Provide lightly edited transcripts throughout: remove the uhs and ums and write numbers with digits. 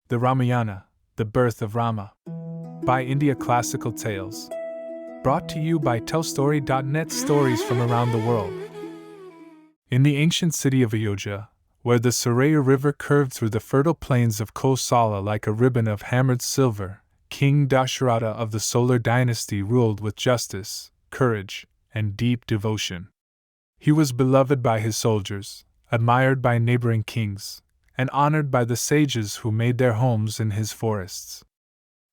The Ramayana, The Birth of Rama. By India Classical Tales. Brought to you by TellStory.net, stories from around the world. In the ancient city of Ayodhya, where the Saraya River curved through the fertile plains of Kosala like a ribbon of hammered silver, King Dasharatha of the Solar dynasty ruled with justice, courage, and deep devotion. He was beloved by his soldiers, admired by neighboring kings, and honored by the sages who made their homes in his forests.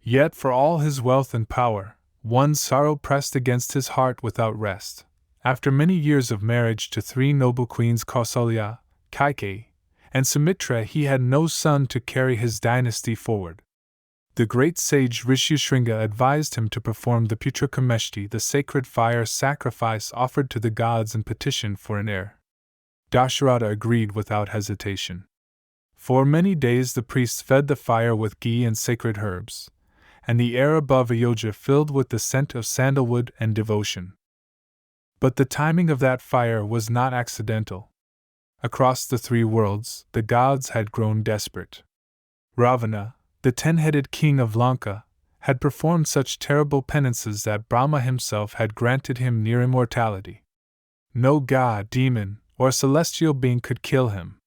Yet for all his wealth and power, one sorrow pressed against his heart without rest. After many years of marriage to three noble queens Kausalya, Kaikeyi, and Sumitra, he had no son to carry his dynasty forward. The great sage Rishishringa advised him to perform the Putrakameshti, the sacred fire sacrifice offered to the gods, and petition for an heir. Dasharatha agreed without hesitation. For many days the priests fed the fire with ghee and sacred herbs, and the air above Ayodhya filled with the scent of sandalwood and devotion. But the timing of that fire was not accidental. Across the three worlds, the gods had grown desperate. Ravana, the 10-headed king of Lanka, had performed such terrible penances that Brahma himself had granted him near immortality. No god, demon, or celestial being could kill him.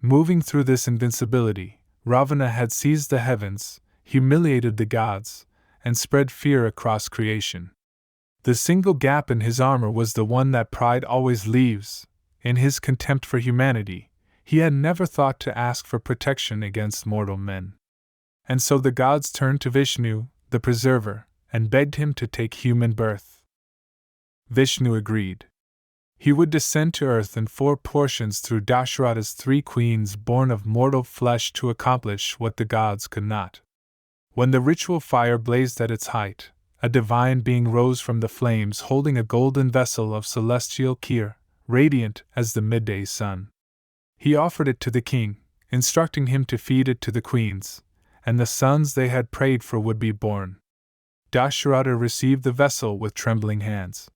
Moving through this invincibility, Ravana had seized the heavens, humiliated the gods, and spread fear across creation. The single gap in his armor was the one that pride always leaves. In his contempt for humanity, he had never thought to ask for protection against mortal men. And so the gods turned to Vishnu, the preserver, and begged him to take human birth. Vishnu agreed. He would descend to earth in 4 portions through Dasharatha's 3 queens born of mortal flesh to accomplish what the gods could not. When the ritual fire blazed at its height, a divine being rose from the flames holding a golden vessel of celestial kheer, radiant as the midday sun. He offered it to the king, instructing him to feed it to the queens, and the sons they had prayed for would be born. Dasharatha received the vessel with trembling hands.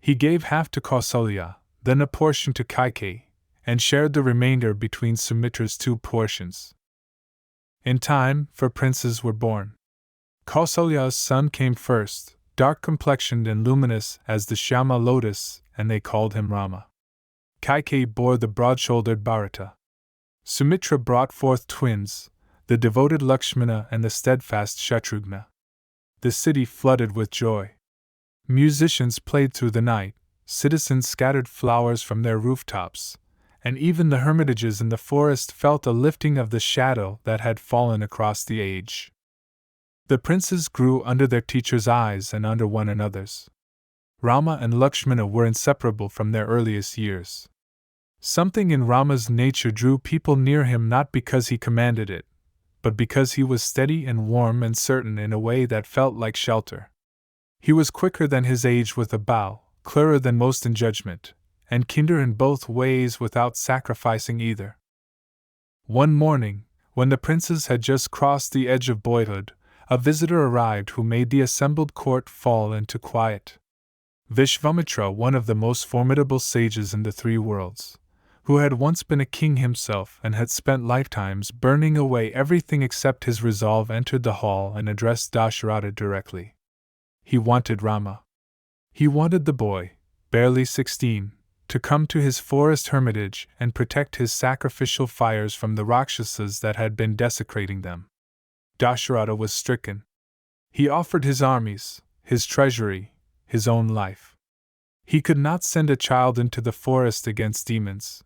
He gave half to Kausalya, then a portion to Kaikeyi, and shared the remainder between Sumitra's 2 portions. In time, 4 princes were born. Kausalya's son came first, dark-complexioned and luminous as the Shyama lotus, and they called him Rama. Kaikeyi bore the broad-shouldered Bharata. Sumitra brought forth twins, the devoted Lakshmana and the steadfast Shatrughna. The city flooded with joy. Musicians played through the night, citizens scattered flowers from their rooftops, and even the hermitages in the forest felt a lifting of the shadow that had fallen across the age. The princes grew under their teachers' eyes and under one another's. Rama and Lakshmana were inseparable from their earliest years. Something in Rama's nature drew people near him not because he commanded it, but because he was steady and warm and certain in a way that felt like shelter. He was quicker than his age with a bow, clearer than most in judgment, and kinder in both ways without sacrificing either. One morning, when the princes had just crossed the edge of boyhood, a visitor arrived who made the assembled court fall into quiet. Vishvamitra, one of the most formidable sages in the 3 worlds, who had once been a king himself and had spent lifetimes burning away everything except his resolve, entered the hall and addressed Dasharatha directly. He wanted Rama. He wanted the boy, barely 16, to come to his forest hermitage and protect his sacrificial fires from the Rakshasas that had been desecrating them. Dasharatha was stricken. He offered his armies, his treasury, his own life. He could not send a child into the forest against demons.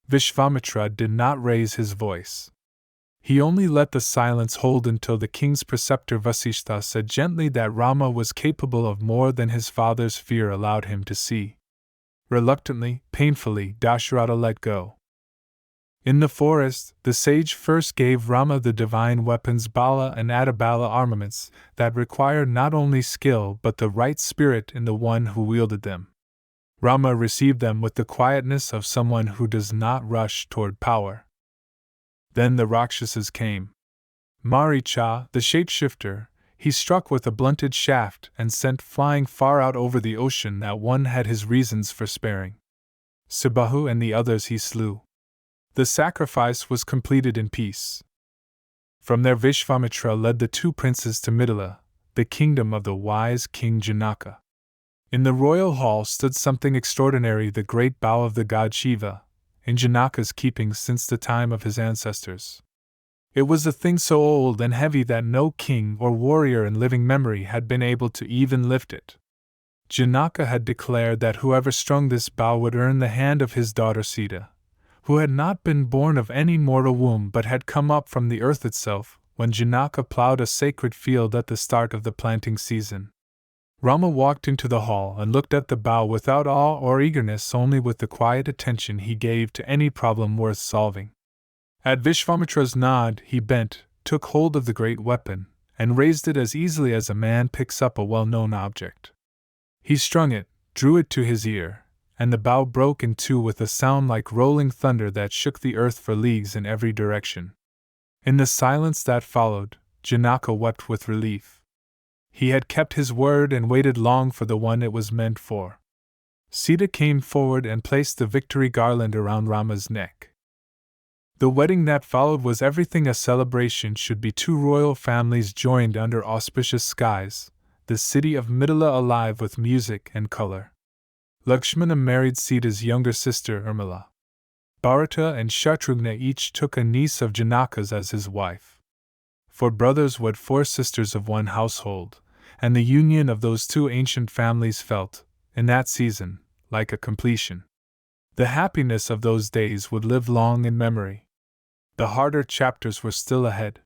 Vishvamitra did not raise his voice. He only let the silence hold until the king's preceptor Vasishtha said gently that Rama was capable of more than his father's fear allowed him to see. Reluctantly, painfully, Dasharatha let go. In the forest, the sage first gave Rama the divine weapons Bala and Adibala, armaments that required not only skill but the right spirit in the one who wielded them. Rama received them with the quietness of someone who does not rush toward power. Then the Rakshasas came. Maricha, the shapeshifter, he struck with a blunted shaft and sent flying far out over the ocean that one had his reasons for sparing. Subahu and the others he slew. The sacrifice was completed in peace. From there Vishvamitra led the two princes to Mithila, the kingdom of the wise King Janaka. In the royal hall stood something extraordinary, the great bow of the god Shiva, in Janaka's keeping since the time of his ancestors. It was a thing so old and heavy that no king or warrior in living memory had been able to even lift it. Janaka had declared that whoever strung this bow would earn the hand of his daughter Sita, who had not been born of any mortal womb but had come up from the earth itself, when Janaka plowed a sacred field at the start of the planting season. Rama walked into the hall and looked at the bow without awe or eagerness, only with the quiet attention he gave to any problem worth solving. At Vishvamitra's nod, he bent, took hold of the great weapon, and raised it as easily as a man picks up a well-known object. He strung it, drew it to his ear, and the bow broke in two with a sound like rolling thunder that shook the earth for leagues in every direction. In the silence that followed, Janaka wept with relief. He had kept his word and waited long for the one it was meant for. Sita came forward and placed the victory garland around Rama's neck. The wedding that followed was everything a celebration should be. Two royal families joined under auspicious skies, the city of Mithila alive with music and color. Lakshmana married Sita's younger sister Urmila. Bharata and Shatrughna each took a niece of Janaka's as his wife. For brothers wed four sisters of one household, and the union of those two ancient families felt, in that season, like a completion. The happiness of those days would live long in memory. The harder chapters were still ahead.